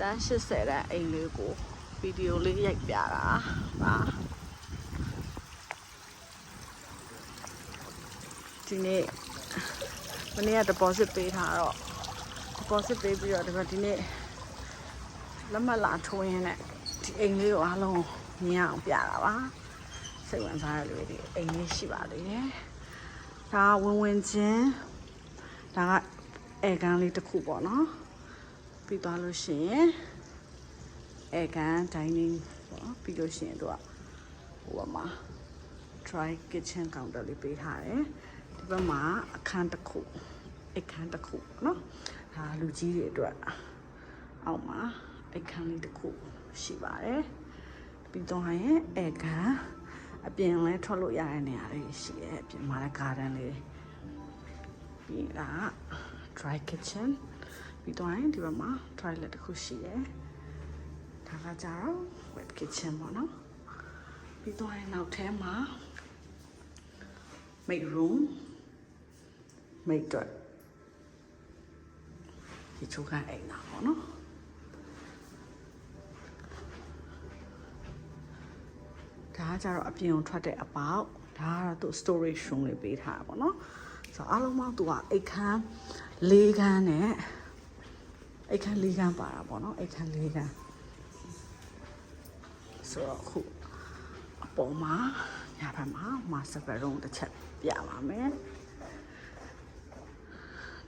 တန်း80တန်းအိမ်လေးကိုဗီဒီယိုလေးရိုက်ပြတာပါဒီနေ့မနေ့က deposit ပေးထားတော့ deposit ပေးပြီးတော့ဒီနေ့လက်မှတ်လာထိုးရင်းနဲ့ဒီအိမ်လေးကိုအားလုံးမြင်အောင်ပြတာပါစိတ်ဝင်စားရလို့ဒီအိမ်လေးရှိပါသေးတယ်ဒါဝင်ချင်းဒါကအဲကန်လေးတစ်ခုပေါ့နော်ပြီးသွားလို့ရှိရင်အဲကန် dining ပေါ့ပြီးလို့ရှိရင်တို့ကဟိုမှာ dry kitchen counter လေးပေးထားတယ်ဒီဘက်မှာအခန်းတစ်ခုအခန်းတစ်ခုနော်ဒါလူကြီးတွေအတွက်အောက်မှာအခန်းလေးတစ်ခုရှိပါတယ်ပြီးတော့ရင်အဲကန်အပြင်လဲထွက်လို့ရတဲ့နေရာလေးရှိတယ်အပြင်မှာလည်း garden လေးပြီးတာ dry kitchen ပြီးတော့ရင်ဒီဘက်မှာ toilet တစ်ခုရှိတယ်ဒါကကြတော့ wet kitchen ပေါ့နော်ပြီးတော့ရင်နောက်ထဲမှာ make room make တော့ဒီချိုးခန့်အိမ်တာပေါ့နော်ဒါကကြတော့အပြင်ကိုထွက်တဲ့အပေါက်ဒါကတော့သူ storage room လေးပေးထားတာပေါ့နော်ဆိုတော့အားလုံးပေါင်းသူကအိတ်ခမ်း၄ခန်းနဲ့အိတ်ခမ်း၄ခန်းပါတာပေါ့နော်အိတ်ခမ်း၄ခန်းဆိုတော့ခုအပေါ်မှာညာဘက်မှာ master bedroom တစ်ချက်ပြပါမယ်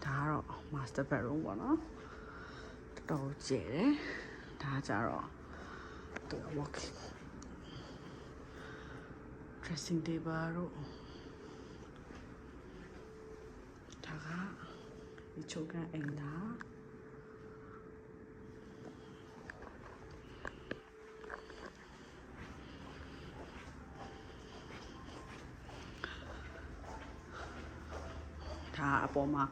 ဒါကတော့ master bedroom ပေါ့နော်တော်ကျယ်တယ်ဒါကြတော့သူ walking dressing table တို့ဒါကဒီချိုးကန်အိမ်သားဒါအပေါ်မှာ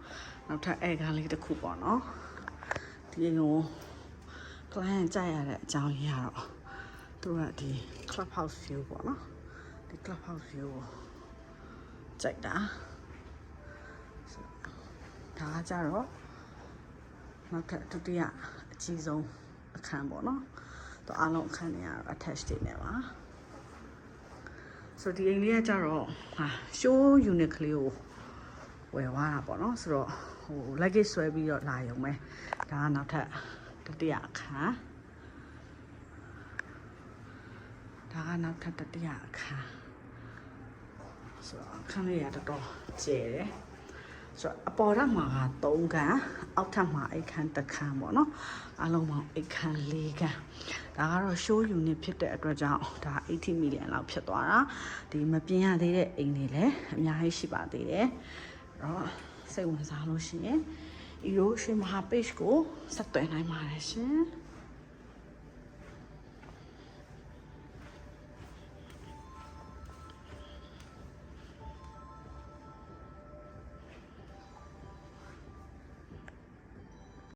နောက်ထပ်အဲကားလေးတစ်ခုပေါ့နော်ဒီကို client ကြိုက်ရတဲ့အကြောင်းရင်းကတော့သူကဒီ club house view ပေါ့နော်ဒီ club house view ကိုကြိုက်တာဒါကကြတော့နောက်ထပ်ဒုတိယအကြီးဆုံးအခန်းပေါ့နော်သူအားလုံးအခန်းတွေကတော့ attach တွေနဲ့ပါဆိုတော့ဒီအိမ်လေးကကြတော့show unit ကလေးကိုဝယ်သွားတာပေါ့နော်ဆိုတော့ဟို luggage ဆွဲပြီးတော့လာရုံပဲဒါကနောက်ထပ်တတိယအခန်းဒါကနောက်ထပ်တတိယအခန်းဆိုတော့အခန်းလေးကတော်တော်ကျယ်တယ်ဆိုတော့အပေါ်ထပ်မှာက3ခန်းအောက်ထပ်မှာအိတ်ခန်း1ခန်းပေါ့နော်အလုံးပေါင်းအိတ်ခန်း4ခန်းဒါကတော့ show unit ဖြစ်တဲ့အတွက်ကြောင့်ဒါ80 million လောက်ဖြစ်သွားတာဒီမပြင်ရသေးတဲ့အိမ်တွေလည်းအများကြီးရှိပါသေးတယ်တော့စိတ်ဝင်စားလို့ရှိရင် Euro ရွှေမဟာ page ကိုဆက်သွယ်နိုင်ပါတယ်ရှင်